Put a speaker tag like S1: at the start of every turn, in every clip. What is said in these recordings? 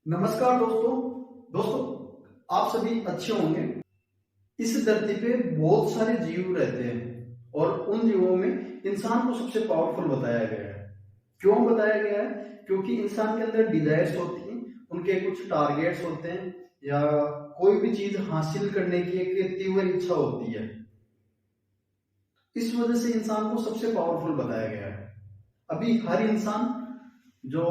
S1: नमस्कार दोस्तों। दोस्तों आप सभी अच्छे होंगे। इस धरती पे बहुत सारे जीव रहते हैं और उन जीवों में इंसान को सबसे पावरफुल बताया गया है। क्यों बताया गया है? क्योंकि इंसान के अंदर डिजायर्स होती हैं, उनके कुछ टारगेट्स होते हैं या कोई भी चीज हासिल करने की एक तीव्र इच्छा होती है। इस वजह से इंसान को सबसे पावरफुल बताया गया है। अभी हर इंसान जो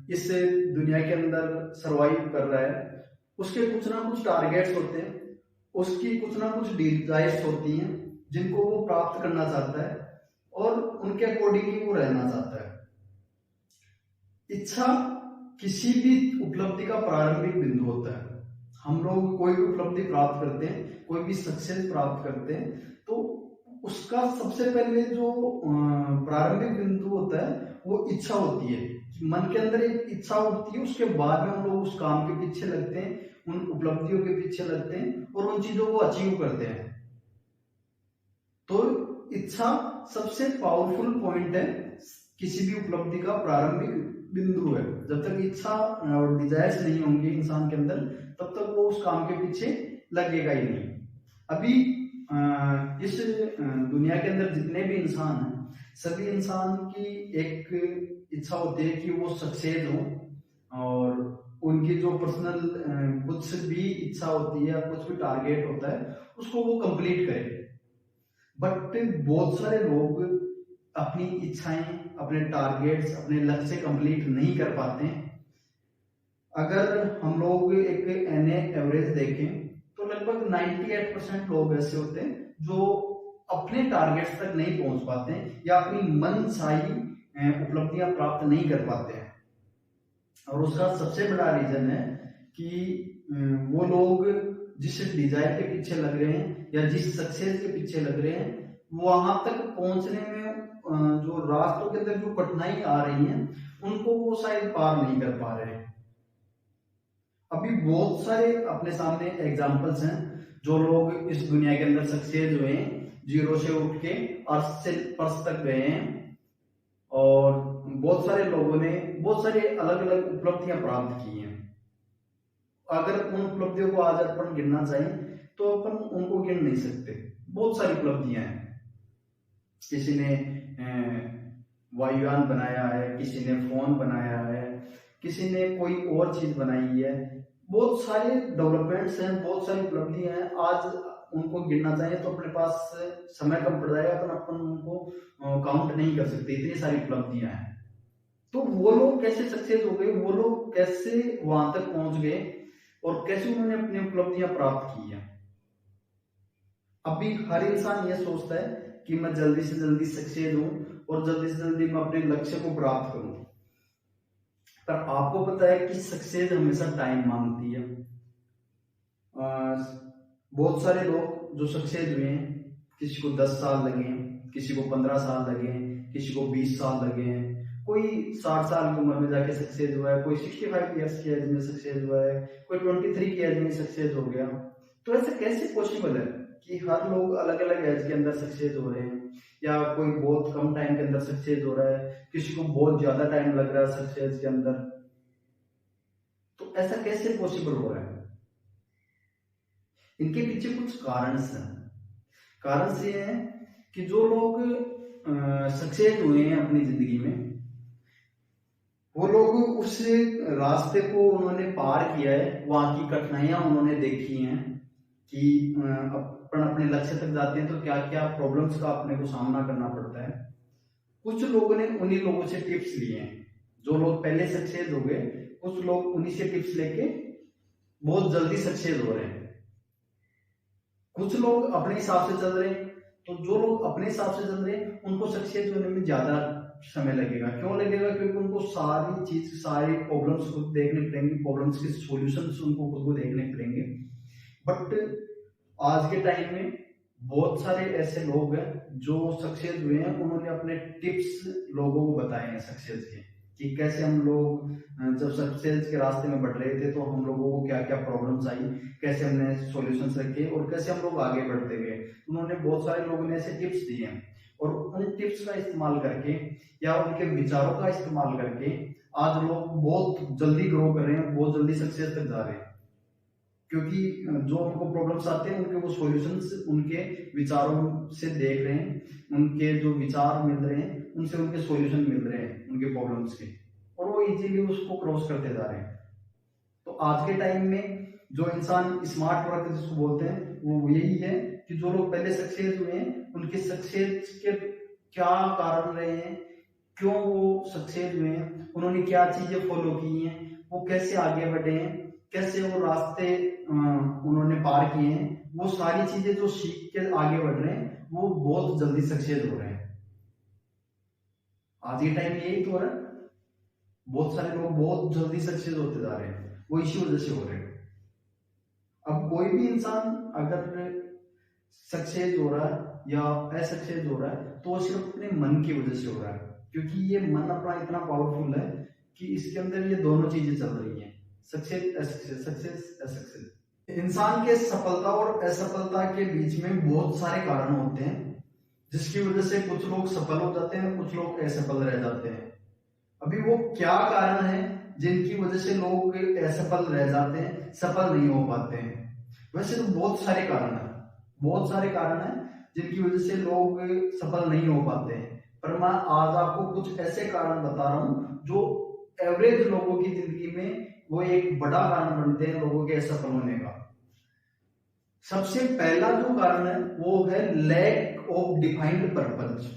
S1: इस दुनिया के अंदर सरवाइव कर रहा है, उसके कुछ ना कुछ टारगेट्स होते हैं, उसकी कुछ ना कुछ डिजायर्स होती हैं जिनको वो प्राप्त करना चाहता है और उनके अकॉर्डिंग ही वो रहना चाहता है। इच्छा किसी भी उपलब्धि का प्रारंभिक बिंदु होता है। हम लोग कोई भी उपलब्धि प्राप्त करते हैं, कोई भी सक्सेस प्राप्त करते हैं, तो उसका सबसे पहले जो प्रारंभिक बिंदु होता है वो इच्छा होती है। मन के अंदर एक इच्छा होती है, उसके बाद में हम लोग उस काम के पीछे लगते हैं, उन उपलब्धियों के पीछे लगते हैं और उन चीजों को अचीव करते हैं। तो इच्छा सबसे पावरफुल पॉइंट है, किसी भी उपलब्धि का प्रारंभिक बिंदु है। जब तक इच्छा और डिजायर्स नहीं होंगे इंसान के अंदर, तब तक वो उस काम के पीछे लगेगा ही नहीं। अभी इस दुनिया के अंदर जितने भी इंसान हैं, सभी इंसान की एक इच्छा होती है कि वो सक्सेस हो और उनकी जो पर्सनल कुछ भी इच्छा होती है या कुछ भी टारगेट होता है उसको वो कंप्लीट करे। बट बहुत सारे लोग अपनी इच्छाएं, अपने टारगेट्स, अपने लक्ष्य कंप्लीट नहीं कर पाते हैं। अगर हम लोग एक एवरेज देखें तो लगभग 98% लोग ऐसे होते हैं जो अपने टारगेट्स तक नहीं पहुंच पाते हैं या अपनी मनचाही उपलब्धियां प्राप्त नहीं कर पाते हैं। और उसका सबसे बड़ा रीजन है कि वो लोग जिस डिजायर के पीछे लग रहे हैं या जिस सक्सेस के पीछे लग रहे हैं, वहां तक पहुंचने में जो रास्तों के अंदर जो कठिनाई आ रही है उनको वो शायद पार नहीं कर पा रहे हैं। अभी बहुत सारे अपने सामने एग्जाम्पल्स हैं, जो लोग इस दुनिया के अंदर सक्सेस हुए हैं, जीरो से उठ के अर्थ से पर्स तक गए हैं और बहुत सारे लोगों ने बहुत सारे अलग अलग उपलब्धियां प्राप्त की हैं। अगर उन उपलब्धियों को आज अपन गिनना चाहें तो अपन उनको गिन नहीं सकते। बहुत सारी उपलब्धियां हैं। किसी ने वायुयान बनाया है, किसी ने फोन बनाया है, किसी ने कोई और चीज बनाई है। बहुत सारे डेवलपमेंट्स हैं, बहुत सारी उपलब्धियां हैं। आज उनको गिनना चाहिए तो अपने पास समय कम पड़ जाएगा, तो अपन उनको काउंट नहीं कर सकते, इतनी सारी उपलब्धियां हैं। तो वो लोग कैसे सक्सेस हो गए, वो लोग कैसे वहां तक पहुंच गए और कैसे उन्होंने अपनी उपलब्धियां प्राप्त की है। अभी हर इंसान ये सोचता है कि मैं जल्दी से जल्दी सक्सेस हूं और जल्दी से जल्दी मैं अपने लक्ष्य को प्राप्त करूं। पर आपको पता है कि सक्सेस हमेशा टाइम मांगती है। बहुत सारे लोग जो सक्सेस हुए हैं, किसी को 10 साल लगे, किसी को 15 साल लगे, किसी को 20 साल लगे, कोई 60 साल की उम्र में जाके सक्सेस हुआ है, कोई 65 ईयर्स की एज में सक्सेस हुआ है, कोई 23 की एज में सक्सेस हो गया। तो ऐसे कैसे पॉसिबल है कि हर लोग अलग अलग एज के अंदर सक्सेस हो रहे हैं, या कोई बहुत कम टाइम के अंदर सक्सेस हो रहा है, किसी को बहुत ज्यादा टाइम लग रहा है सक्सेस के अंदर। तो ऐसा कैसे पॉसिबल हो रहा है? इनके पीछे कुछ कारण हैं। कारण से है कि जो लोग सक्सेस हुए हैं अपनी जिंदगी में, वो लोग उस रास्ते को उन्होंने पार किया है, वहां की कठिनाइयां उन्होंने देखी हैं कि अपन अपने लक्ष्य तक जाते हैं तो क्या क्या प्रॉब्लम्स का अपने को सामना करना पड़ता है। कुछ लोगों ने उन्हीं लोगों से टिप्स लिए हैं। जो लोग पहले सक्सेस हो गए, कुछ लोग उन्हीं से टिप्स लेके बहुत जल्दी सक्सेस हो रहे हैं। कुछ लोग अपने हिसाब से चल रहे हैं, तो जो लोग अपने हिसाब से चल रहे हैं उनको सक्सेस होने में ज्यादा समय लगेगा। क्यों लगेगा? क्योंकि उनको सारी चीज, सारी प्रॉब्लम्स खुद देखने पड़ेंगे, प्रॉब्लम्स के सॉल्यूशंस उनको खुद को देखने पड़ेंगे। बट आज के टाइम में बहुत सारे ऐसे लोग हैं जो सक्सेस हुए हैं, उन्होंने अपने टिप्स लोगों को बताए हैं सक्सेस के, कि कैसे हम लोग जब सक्सेस के रास्ते में बढ़ रहे थे तो हम लोगों को क्या क्या प्रॉब्लम्स आई, कैसे हमने सॉल्यूशंस रखे और कैसे हम लोग आगे बढ़ते गए। उन्होंने बहुत सारे लोगों ने ऐसे टिप्स दिए हैं और उन टिप्स का इस्तेमाल करके या उनके विचारों का इस्तेमाल करके आज लोग बहुत जल्दी ग्रो कर रहे हैं, बहुत जल्दी सक्सेस तक जा रहे हैं, क्योंकि जो उनको प्रॉब्लम्स आते हैं उनके वो सॉल्यूशंस उनके विचारों से देख रहे हैं, उनके जो विचार मिल रहे हैं उनसे उनके सॉल्यूशन मिल रहे हैं उनके प्रॉब्लम्स के, और वो इजीली उसको क्रॉस करते जा रहे हैं। तो आज के टाइम में जो इंसान स्मार्ट वर्क जिसको बोलते हैं वो यही है कि जो लोग पहले सक्सेस हुए हैं उनके सक्सेस के क्या कारण रहे हैं, क्यों वो सक्सेस हुए हैं, उन्होंने क्या चीजें फॉलो की हैं, वो कैसे आगे बढ़े हैं, कैसे वो रास्ते उन्होंने पार किए हैं, वो सारी चीजें जो सीख के आगे बढ़ रहे हैं वो बहुत जल्दी सक्सेस हो रहे हैं। आज के टाइम में यही तो हो रहा है, बहुत सारे लोग बहुत जल्दी सक्सेस होते जा रहे हैं, वो इसी वजह से हो रहे हैं। अब कोई भी इंसान अगर सक्सेस हो रहा है या असक्सेस हो रहा है तो वो सिर्फ अपने मन की वजह से हो रहा है, क्योंकि ये मन अपना इतना पावरफुल है कि इसके अंदर ये दोनों चीजें चल रही हैं, सक्सेस असक्सेस, सक्सेस असक्सेस। इंसान के सफलता और असफलता के बीच में बहुत सारे कारण होते हैं जिसकी वजह से कुछ लोग सफल हो जाते हैं, कुछ लोग असफल रह जाते हैं। अभी वो क्या कारण है जिनकी वजह से लोग असफल रह जाते हैं, सफल नहीं हो पाते हैं? वैसे तो बहुत सारे कारण हैं, बहुत सारे कारण हैं जिनकी वजह से लोग सफल नहीं हो पाते हैं, पर मैं आज आपको कुछ ऐसे कारण बता रहा हूं जो एवरेज लोगों की जिंदगी में वो एक बड़ा कारण बनते हैं लोगों के असफल होने का। सबसे पहला जो कारण है वो है lack of defined purpose.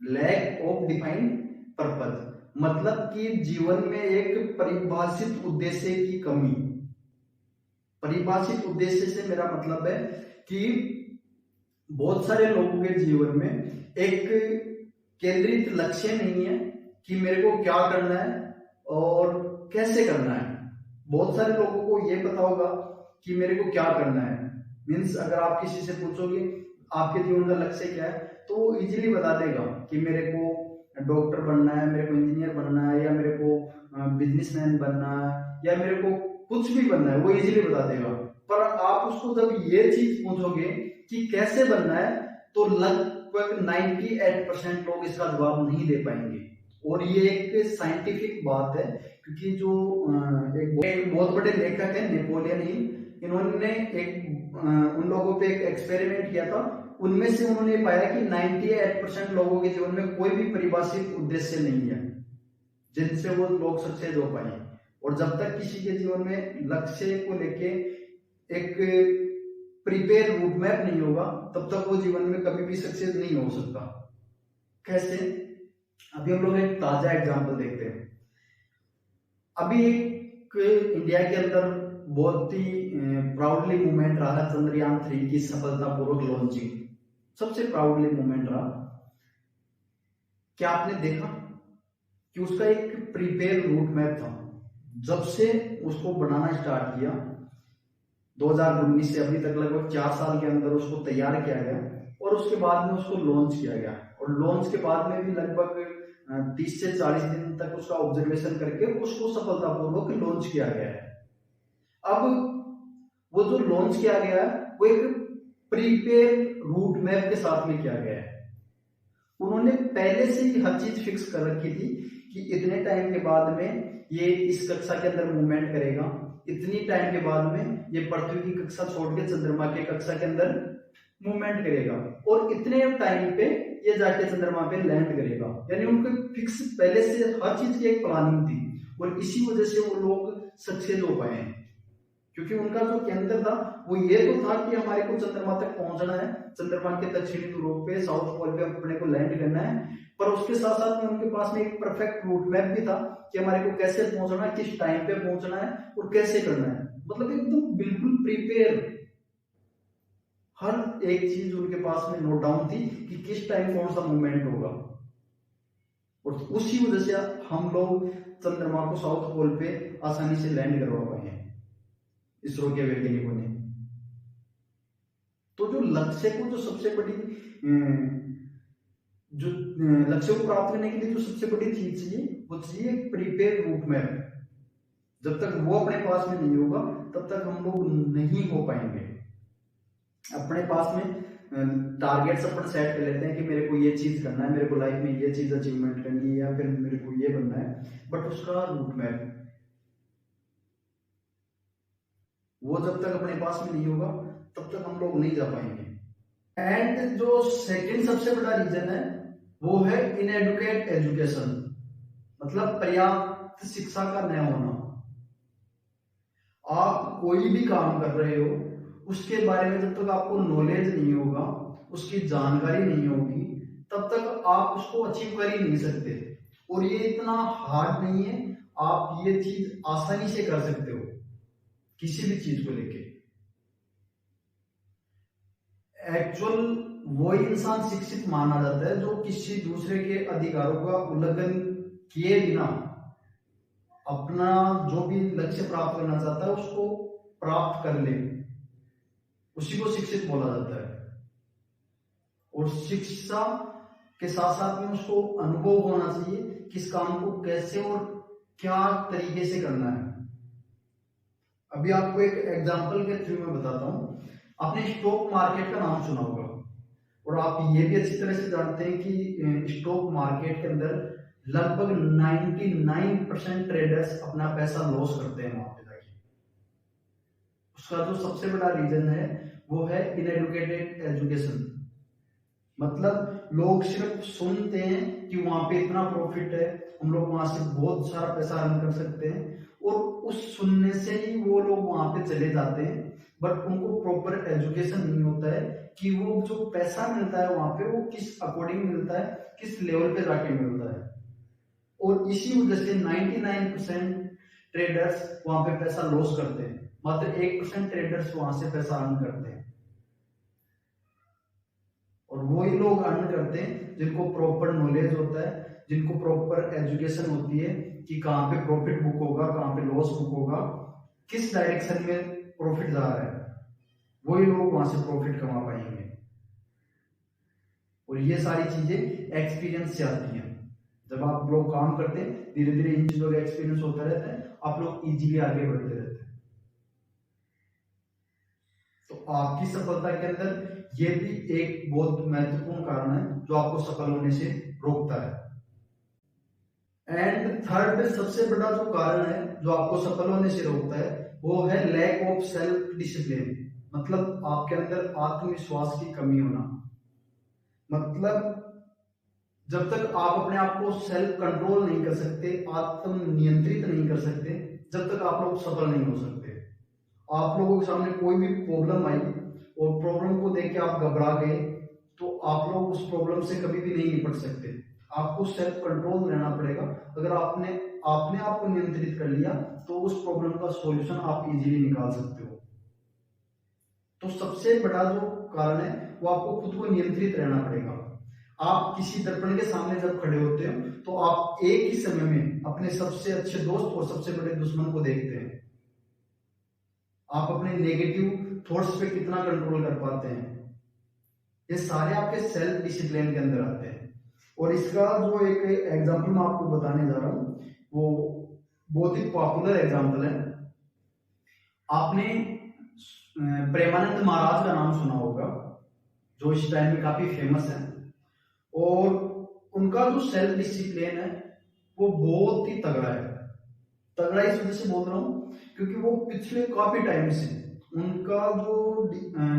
S1: Lack of defined purpose मतलब कि जीवन में एक परिभाषित उद्देश्य की कमी। परिभाषित उद्देश्य से मेरा मतलब है कि बहुत सारे लोगों के जीवन में एक केंद्रित लक्ष्य नहीं है कि मेरे को क्या करना है और कैसे करना है। बहुत सारे लोगों को ये पता होगा कि मेरे को क्या करना है, मीन्स अगर आप किसी से पूछोगे आपके जीवन का लक्ष्य क्या है तो वो इजीली बता देगा कि मेरे को डॉक्टर बनना है, मेरे को इंजीनियर बनना है, या मेरे को बिजनेसमैन बनना है, या मेरे को कुछ भी बनना है, वो इजीली बता देगा। पर आप उसको जब ये चीज पूछोगे कि कैसे बनना है तो लगभग 98% लोग इसका जवाब नहीं दे पाएंगे। और ये एक साइंटिफिक बात है, क्योंकि जो एक बहुत बड़े लेखक है नेपोलियन हिल, इन्होंने एक उन लोगों पे एक एक्सपेरिमेंट किया था, उनमें से उन्होंने पाया कि 98% लोगों के जीवन में कोई भी परिभाषित उद्देश्य नहीं है जिनसे वो लोग सक्सेस हो पाए। और जब तक किसी के जीवन में लक्ष्य को लेके एक प्रिपेयर रूट मैप नहीं होगा तब तक वो जीवन में कभी भी सक्सेस नहीं हो सकता। कैसे? अभी हम लोग एक ताजा एग्जांपल देखते हैं। अभी एक इंडिया के अंदर बहुत ही प्राउडली मूवमेंट रहा है चंद्रयान 3 की सफलतापूर्वक लॉन्चिंग। सबसे प्राउडली मूवमेंट रहा। क्या आपने देखा कि उसका एक प्रीपेयर रूट मैप था? जब से उसको बनाना स्टार्ट किया 2019 से अभी तक लगभग 4 साल के अंदर उसको तैयार किया गया, और उसके बाद में उसको लॉन्च किया गया, और लॉन्च के बाद में भी लगभग 30 से 40 दिन तक उसका ऑब्जर्वेशन करके उसको सफलतापूर्वक लॉन्च किया गया है। अब वो जो लॉन्च किया गया है वो एक प्रीपेयर रूट मैप के साथ में किया गया है। उन्होंने पहले से ही हर चीज फिक्स कर रखी थी कि इतने टाइम के बाद में ये इस कक्षा के अंदर मूवमेंट करेगा, इतनी टाइम के बाद में ये पृथ्वी की कक्षा छोड़ के चंद्रमा की कक्षा के अंदर मूवमेंट करेगा, और इतने टाइम पे ये जाके चंद्रमा पे लैंड करेगा। यानी उनको फिक्स पहले से हर चीज की एक प्लानिंग थी, और इसी वजह से वो लोग सक्सेस हो पाए हैं, क्योंकि उनका जो केंद्र था वो ये तो था कि हमारे को चंद्रमा तक पहुंचना है, चंद्रमा के दक्षिणी ध्रुव पे साउथ पोल पे अपने को लैंड करना है। पर उसके साथ साथ में उनके पास में एक परफेक्ट रूट मैप भी था कि हमारे को कैसे पहुंचना है, किस टाइम पे पहुंचना है और कैसे करना है। मतलब एकदम बिल्कुल प्रिपेयर, हर एक चीज उनके पास में नोट डाउन थी कि किस टाइम कौन सा मूवमेंट होगा। और उसी वजह से हम लोग चंद्रमा को साउथ पोल पे आसानी से लैंड करवा पाए हैं इसरो के वैज्ञानिकों ने। तो जो लक्ष्य को, जो सबसे बड़ी जो लक्ष्य को प्राप्त करने के लिए जो सबसे बड़ी चीज चाहिए वो चाहिए प्रीपेयर रूट मैप। जब तक वो अपने पास में नहीं होगा तब तक हम लोग नहीं हो पाएंगे। अपने पास में टारगेट्स अपन सेट कर लेते हैं कि मेरे को ये चीज करना है, मेरे को लाइफ में ये चीज अचीवमेंट करनी है, या फिर मेरे को ये बनना है, बट उसका रूट मैप वो जब तक अपने पास में नहीं होगा तब तक हम लोग नहीं जा पाएंगे। एंड जो सेकंड सबसे बड़ा रीजन है वो है इनएडुकेट एजुकेशन, मतलब पर्याप्त शिक्षा का न होना। आप कोई भी काम कर रहे हो उसके बारे में जब तक आपको नॉलेज नहीं होगा, उसकी जानकारी नहीं होगी, तब तक आप उसको अचीव कर ही नहीं सकते। और ये इतना हार्ड नहीं है, आप ये चीज आसानी से कर सकते हो किसी भी चीज को लेके। एक्चुअल वही इंसान शिक्षित माना जाता है जो किसी दूसरे के अधिकारों का उल्लंघन किए बिना अपना जो भी लक्ष्य प्राप्त करना चाहता है उसको प्राप्त कर ले, उसी को शिक्षित बोला जाता है। और शिक्षा के साथ साथ में उसको अनुभव होना चाहिए किस काम को कैसे और क्या तरीके से करना है। अभी आपको एक एग्जांपल के थ्रू में बताता हूं। आपने स्टॉक मार्केट का नाम सुना होगा, और आप ये भी अच्छी तरह से जानते हैं कि स्टॉक मार्केट के अंदर लगभग 99% ट्रेडर्स अपना पैसा लॉस करते हैं वहां पे जाके। उसका जो सबसे बड़ा रीजन है वो है इनएडुकेटेड एजुकेशन। मतलब लोग सिर्फ सुनते हैं कि वहां पे इतना प्रॉफिट है, हम लोग वहां से बहुत सारा पैसा अर्न कर सकते हैं, और उस सुनने से ही वो लोग वहां पे चले जाते हैं। बट उनको प्रॉपर एजुकेशन नहीं होता है कि वो जो पैसा मिलता है वहां पे वो किस अकॉर्डिंग मिलता है, किस लेवल पे जाके मिलता है। और इसी वजह से 99% ट्रेडर्स वहां पे पैसा लॉस करते हैं, मात्र 1% ट्रेडर्स वहां से पैसा अर्न करते हैं। और वही लोग अर्न करते हैं जिनको प्रॉपर नॉलेज होता है, जिनको प्रॉपर एजुकेशन होती है कि कहाँ पे प्रॉफिट बुक होगा, कहाँ पे लॉस बुक होगा, किस डायरेक्शन में प्रॉफिट जा रहा है, वही लोग वहां से प्रॉफिट कमा पाएंगे। और ये सारी चीजें एक्सपीरियंस से आती हैं। जब आप लोग काम करते हैं धीरे धीरे इन चीजों का एक्सपीरियंस होता रहता है, आप लोग इजीली आगे बढ़ते रहते हैं। तो आपकी सफलता के अंदर ये भी एक बहुत महत्वपूर्ण कारण है जो आपको सफल होने से रोकता है। एंड थर्ड सबसे बड़ा जो कारण है जो आपको सफल होने से रोकता है वो है लैक ऑफ सेल्फ डिसिप्लिन, मतलब आपके अंदर आत्मविश्वास की कमी होना। मतलब जब तक आप अपने आप को सेल्फ कंट्रोल नहीं कर सकते, आत्म नियंत्रित नहीं कर सकते, जब तक आप लोग सफल नहीं हो सकते। आप लोगों के सामने कोई भी प्रॉब्लम आई और प्रॉब्लम को देख के आप घबरा गए तो आप लोग उस प्रॉब्लम से कभी भी नहीं निपट सकते। आपको सेल्फ कंट्रोल रहना पड़ेगा। अगर आपने आप को नियंत्रित कर लिया तो उस प्रॉब्लम का सॉल्यूशन आप इजीली निकाल सकते हो। तो सबसे बड़ा जो कारण है वो आपको खुद को नियंत्रित रहना पड़ेगा। आप किसी दर्पण के सामने जब खड़े होते हो तो आप एक ही समय में अपने सबसे अच्छे दोस्त और सबसे बड़े दुश्मन को देखते हैं। आप अपने नेगेटिव थॉट्स पे कितना कंट्रोल कर पाते हैं, ये सारे आपके सेल्फ डिसिप्लिन के अंदर आते हैं। और इसका जो एक एग्जांपल मैं आपको बताने जा रहा हूं वो बहुत ही पॉपुलर एग्जांपल है। आपने प्रेमानंद महाराज का नाम सुना होगा, जो इस टाइम में काफी फेमस है। और उनका जो सेल्फ डिसिप्लिन है वो बहुत ही तगड़ा है। तगड़ा इस वजह से बोल रहा हूं क्योंकि वो पिछले काफी टाइम से उनका जो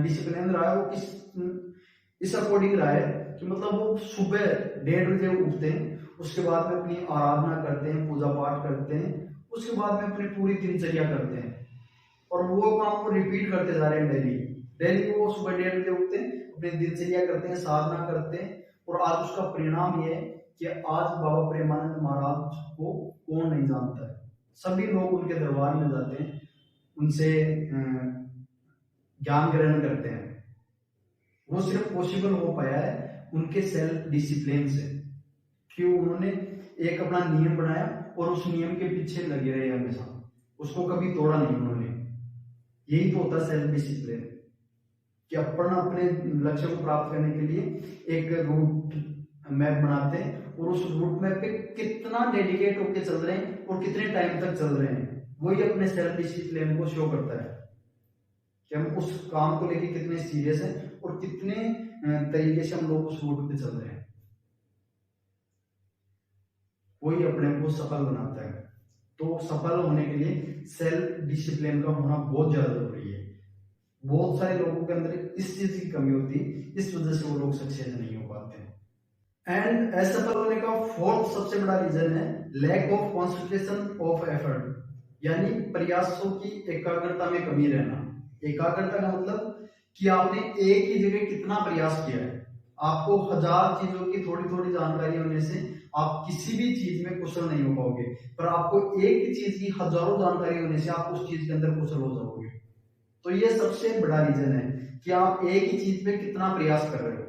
S1: डिसिप्लिन रहा है वो इस अकॉर्डिंग रहा है कि मतलब वो सुबह 1:30 बजे उठते हैं, उसके बाद में अपनी आराधना करते हैं, पूजा पाठ करते हैं, उसके बाद में अपनी पूरी दिनचर्या करते हैं। और वो काम को रिपीट करते जा रहे हैं डेली वो सुबह 1:30 बजे उठते हैं, अपनी दिनचर्या करते हैं, साधना करते हैं। और आज उसका परिणाम ये है कि आज बाबा प्रेमानंद महाराज को कौन नहीं जानता है। सभी लोग उनके दरबार में जाते हैं, उनसे ज्ञान ग्रहण करते हैं। वो सिर्फ पॉसिबल हो पाया है उनके सेल्फ डिसिप्लिन से, कि उन्होंने एक अपना नियम बनाया और उस नियम के पीछे लगे रहे हमेशा, उसको कभी तोड़ा नहीं उन्होंने। यही तो होता है सेल्फ डिसिप्लिन, कि अपन अपने लक्ष्य को प्राप्त करने के लिए एक रूट मैप बनाते हैं और उस रूट मैप पे कितना डेडिकेट होकर चल रहे हैं और कितने टाइम तक चल रहे हैं, वही अपने सेल्फ डिसिप्लिन को शो करता है कि हम उस काम को लेके कितने सीरियस हैं और कितने तरीके से हम लोग उस रूट पे चल रहे हैं। वही अपने को सफल बनाता है। तो सफल होने के लिए सेल्फ डिसिप्लिन का होना बहुत ज्यादा जरूरी है। बहुत सारे लोगों के अंदर इस चीज की कमी होती है, इस वजह से वो लोग सक्सेस नहीं हो पाते हैं। एंड असफल होने का फोर्थ सबसे बड़ा रीजन है lack of concentration of effort, यानी प्रयासों की एकाग्रता में कमी रहना। एकाग्रता का मतलब कि आपने एक ही जगह कितना प्रयास किया है। आपको 1000 चीजों की थोड़ी थोड़ी जानकारी होने से आप किसी भी चीज में कुशल नहीं हो पाओगे, पर आपको एक ही चीज की हजारों जानकारी होने से आप उस चीज के अंदर कुशल हो जाओगे। तो ये सबसे बड़ा रीजन है कि आप एक ही चीज पे कितना प्रयास कर रहे हो।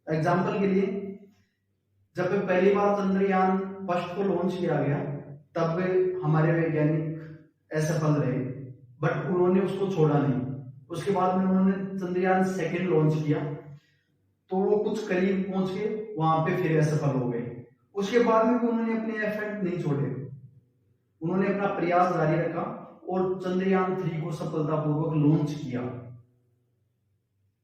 S1: एग्जाम्पल के लिए, जब पहली बार चंद्रयान फर्स्ट को लॉन्च किया गया तब हमारे वैज्ञानिक असफल रहे, बट उन्होंने उसको छोड़ा नहीं। उसके बाद में उन्होंने चंद्रयान सेकंड लॉन्च किया तो वो कुछ करीब पहुंच के वहां पे फिर असफल हो गए। उसके बाद में भी उन्होंने अपने एफर्ट नहीं छोड़े, उन्होंने अपना प्रयास जारी रखा और चंद्रयान 3 को सफलतापूर्वक लॉन्च किया।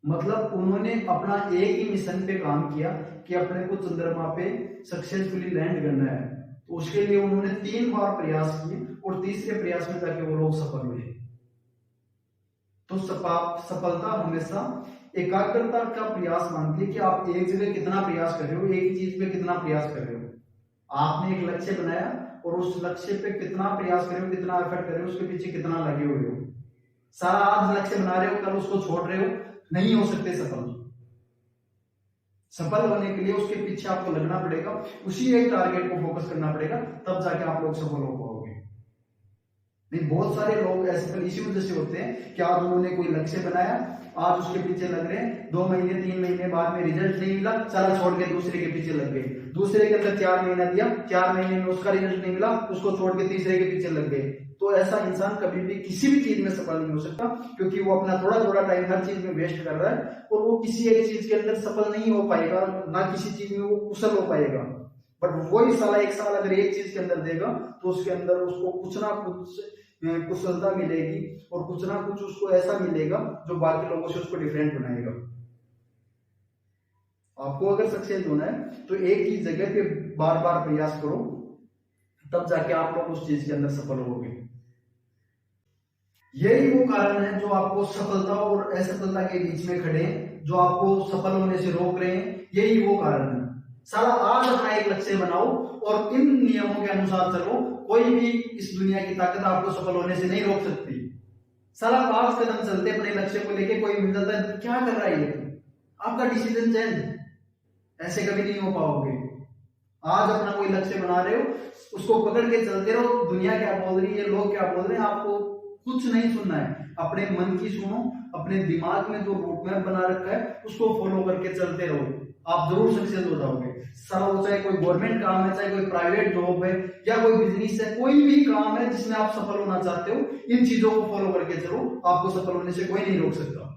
S1: मतलब उन्होंने अपना एक ही मिशन पे काम किया कि अपने को चंद्रमा पे सक्सेसफुली लैंड करना है। तो उसके लिए उन्होंने 3 बार प्रयास किए और तीसरे प्रयास में जाके वो लोग सफल हुए। तो सफलता हमेशा एकाग्रता का प्रयास मांगती है कि आप एक जगह कितना प्रयास कर रहे हो, एक ही चीज पे कितना प्रयास कर रहे हो। आपने एक लक्ष्य बनाया और उस लक्ष्य पे कितना प्रयास कर रहे हो, कितना एफर्ट कर रहे हो, उसके पीछे कितना लगे हुए हो। सारा आज लक्ष्य बना रहे हो, कल उसको छोड़ रहे हो, नहीं हो सकते सफल। सफल होने के लिए उसके पीछे आपको लगना पड़ेगा, उसी एक टारगेट को फोकस करना पड़ेगा, तब जाके आप लोग सफल हो पाओगे। नहीं, बहुत सारे लोग ऐसे इसी वजह से होते हैं कि आज उन्होंने कोई लक्ष्य बनाया, आज उसके पीछे लग रहे हैं, 2 महीने 3 महीने बाद में रिजल्ट नहीं मिला, सारा छोड़ के दूसरे के पीछे लग गए। दूसरे के अंदर 4 महीना दिया, 4 महीने में उसका रिजल्ट नहीं मिला, उसको छोड़ के तीसरे के पीछे लग गए। तो ऐसा इंसान कभी भी किसी भी चीज में सफल नहीं हो सकता, क्योंकि वो अपना थोड़ा थोड़ा टाइम हर चीज में वेस्ट कर रहा है और वो किसी एक चीज के अंदर सफल नहीं हो पाएगा, ना किसी चीज में वो कुशल हो पाएगा। बट वही साला 1 साल अगर एक चीज के अंदर देगा तो उसके अंदर उसको कुछ ना कुछ कुशलता मिलेगी और कुछ ना कुछ उसको ऐसा मिलेगा जो बाकी लोगों से उसको डिफरेंट बनाएगा। आपको अगर सक्सेस होना है तो एक ही जगह पे बार बार प्रयास करो, तब जाके आप लोग उस चीज के अंदर सफल होगे। यही वो कारण है जो आपको सफलता और असफलता के बीच में खड़े हैं, जो आपको सफल होने से रोक रहे हैं। यही वो कारण है। साला आज अपना एक लक्ष्य बनाओ और इन नियमों के अनुसार चलो, कोई भी इस दुनिया की ताकत आपको सफल होने से नहीं रोक सकती। साला 5 कदम चलते अपने लक्ष्य को लेके, कोई मिल जाता है, क्या कर रहा है ये, आपका डिसीजन चेंज, ऐसे कभी नहीं हो पाओगे। आज अपना कोई लक्ष्य बना रहे हो, उसको पकड़ के चलते रहो। दुनिया क्या बोल रही है, लोग क्या बोल रहे हैं, आपको कुछ नहीं सुनना है। अपने मन की सुनो, अपने दिमाग में जो रूट मैप बना रखा है उसको फॉलो करके चलते रहो, आप जरूर सक्सेस हो जाओगे। सारा चाहे कोई गवर्नमेंट काम है, चाहे कोई प्राइवेट जॉब है या कोई बिजनेस है, कोई भी काम है जिसमें आप सफल होना चाहते हो, इन चीजों को फॉलो करके चलो, आपको सफल होने से कोई नहीं रोक सकता।